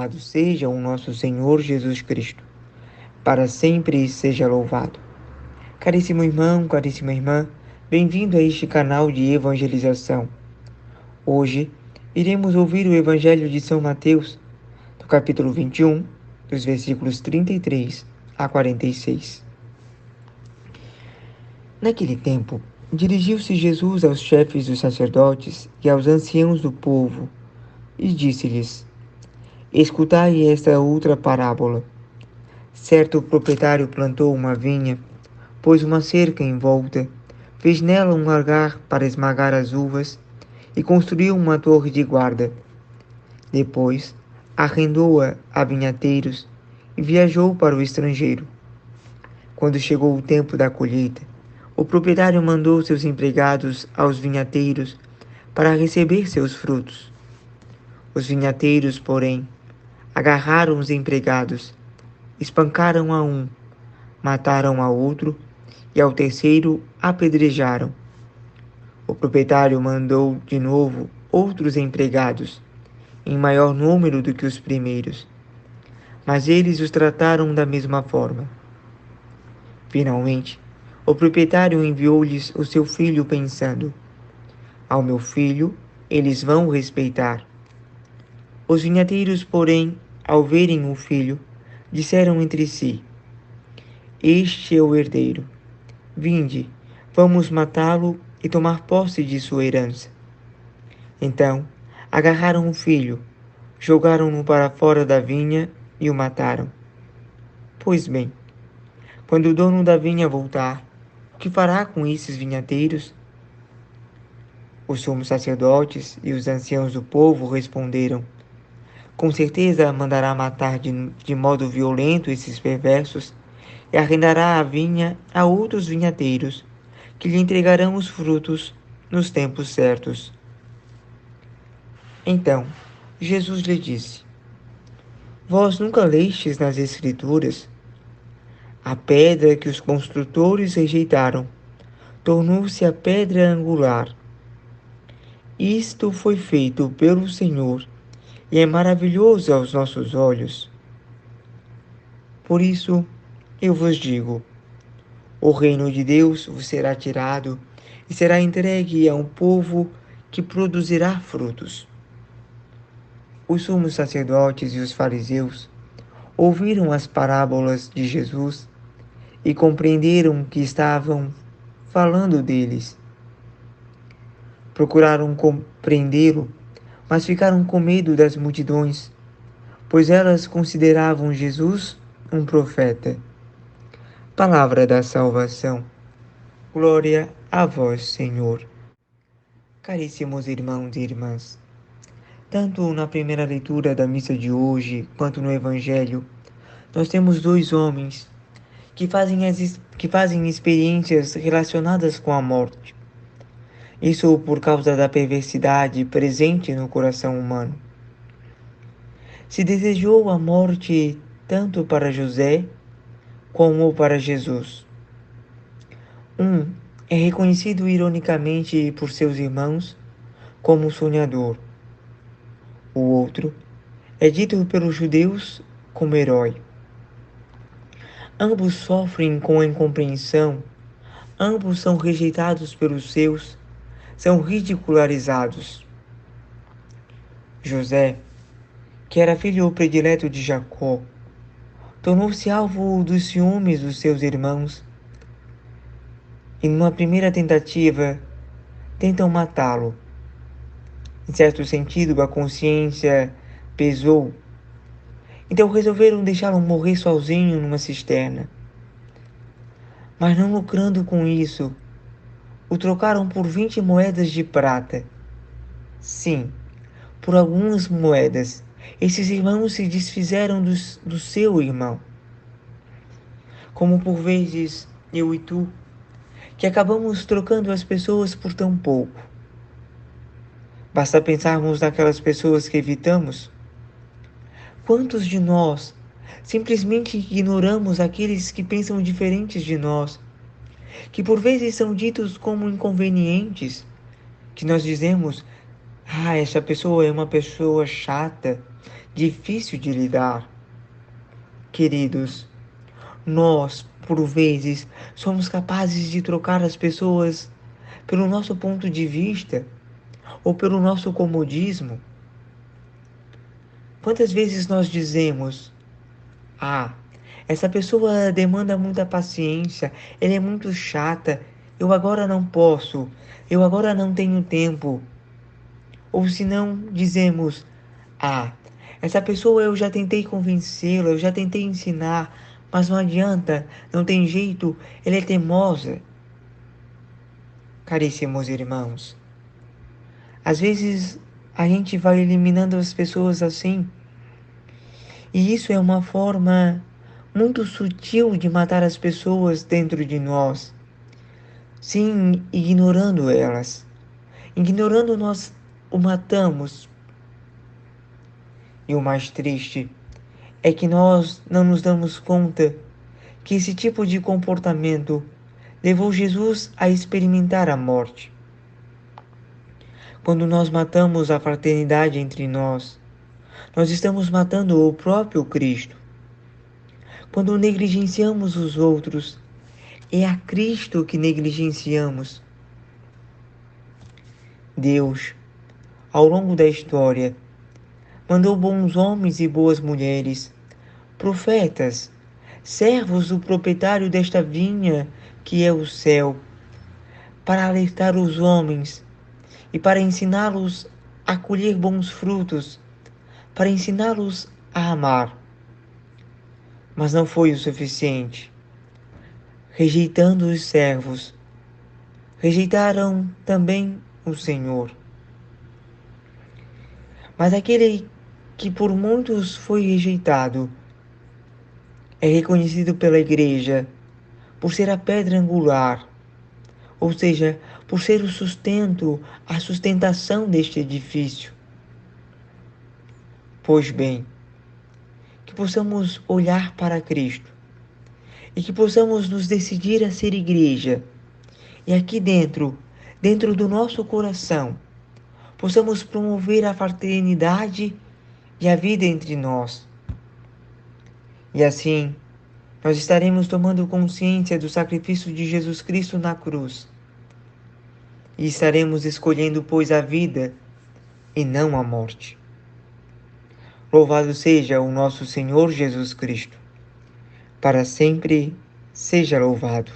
Louvado seja o nosso Senhor Jesus Cristo. Para sempre seja louvado. Caríssimo irmão, caríssima irmã, bem-vindo a este canal de evangelização. Hoje iremos ouvir o Evangelho de São Mateus, do capítulo 21, dos versículos 33 a 46. Naquele tempo, dirigiu-se Jesus aos chefes dos sacerdotes e aos anciãos do povo e disse-lhes: Escutai esta outra parábola. Certo proprietário plantou uma vinha, pôs uma cerca em volta, fez nela um lagar para esmagar as uvas e construiu uma torre de guarda. Depois, arrendou-a a vinhateiros e viajou para o estrangeiro. Quando chegou o tempo da colheita, o proprietário mandou seus empregados aos vinhateiros para receber seus frutos. Os vinhateiros, porém, agarraram os empregados, espancaram a um, mataram a outro e ao terceiro apedrejaram. O proprietário mandou de novo outros empregados, em maior número do que os primeiros, mas eles os trataram da mesma forma. Finalmente, o proprietário enviou-lhes o seu filho pensando: Ao meu filho eles vão respeitar. Os vinhateiros, porém, ao verem o filho, disseram entre si: Este é o herdeiro. Vinde, vamos matá-lo e tomar posse de sua herança. Então, agarraram o filho, jogaram-no para fora da vinha e o mataram. Pois bem, quando o dono da vinha voltar, o que fará com esses vinhateiros? Os sumos sacerdotes e os anciãos do povo responderam: Com certeza mandará matar de modo violento esses perversos e arrendará a vinha a outros vinhateiros, que lhe entregarão os frutos nos tempos certos. Então, Jesus lhe disse: Vós nunca lestes nas Escrituras? A pedra que os construtores rejeitaram tornou-se a pedra angular. Isto foi feito pelo Senhor e é maravilhoso aos nossos olhos. Por isso, eu vos digo: o reino de Deus vos será tirado e será entregue a um povo que produzirá frutos. Os sumos sacerdotes e os fariseus ouviram as parábolas de Jesus e compreenderam que estavam falando deles. Procuraram compreendê-lo, mas ficaram com medo das multidões, pois elas consideravam Jesus um profeta. Palavra da salvação. Glória a vós, Senhor. Caríssimos irmãos e irmãs, tanto na primeira leitura da missa de hoje, quanto no Evangelho, nós temos dois homens que fazem experiências relacionadas com a morte. Isso por causa da perversidade presente no coração humano. Se desejou a morte tanto para José como para Jesus. Um é reconhecido ironicamente por seus irmãos como sonhador. O outro é dito pelos judeus como herói. Ambos sofrem com a incompreensão, ambos são rejeitados pelos seus, são ridicularizados. José, que era filho predileto de Jacó, tornou-se alvo dos ciúmes dos seus irmãos e, numa primeira tentativa, tentam matá-lo. Em certo sentido, a consciência pesou, então resolveram deixá-lo morrer sozinho numa cisterna. Mas não lucrando com isso, o trocaram por 20 moedas de prata. Sim, por algumas moedas, esses irmãos se desfizeram do seu irmão. Como por vezes eu e tu, que acabamos trocando as pessoas por tão pouco. Basta pensarmos naquelas pessoas que evitamos. Quantos de nós simplesmente ignoramos aqueles que pensam diferentes de nós, que por vezes são ditos como inconvenientes, que nós dizemos: essa pessoa é uma pessoa chata, difícil de lidar. Queridos, nós, por vezes, somos capazes de trocar as pessoas pelo nosso ponto de vista ou pelo nosso comodismo. Quantas vezes nós dizemos: ah, essa pessoa demanda muita paciência, ela é muito chata, eu agora não posso, eu agora não tenho tempo. Ou se não, dizemos: ah, essa pessoa eu já tentei convencê-la, eu já tentei ensinar, mas não adianta, não tem jeito, ela é teimosa. Caríssimos irmãos, às vezes a gente vai eliminando as pessoas assim, e isso é uma forma muito sutil de matar as pessoas dentro de nós. Sim, ignorando elas. Ignorando nós o matamos. E o mais triste é que nós não nos damos conta que esse tipo de comportamento levou Jesus a experimentar a morte. Quando nós matamos a fraternidade entre nós, nós estamos matando o próprio Cristo. Quando negligenciamos os outros, é a Cristo que negligenciamos. Deus, ao longo da história, mandou bons homens e boas mulheres, profetas, servos do proprietário desta vinha que é o céu, para alertar os homens e para ensiná-los a colher bons frutos, para ensiná-los a amar. Mas não foi o suficiente. Rejeitando os servos, rejeitaram também o Senhor. Mas aquele que por muitos foi rejeitado é reconhecido pela Igreja por ser a pedra angular, ou seja, por ser o sustento, a sustentação deste edifício. Pois bem, que possamos olhar para Cristo e que possamos nos decidir a ser igreja. E aqui dentro do nosso coração, possamos promover a fraternidade e a vida entre nós. E assim, nós estaremos tomando consciência do sacrifício de Jesus Cristo na cruz. E estaremos escolhendo, pois, a vida e não a morte. Louvado seja o nosso Senhor Jesus Cristo. Para sempre seja louvado.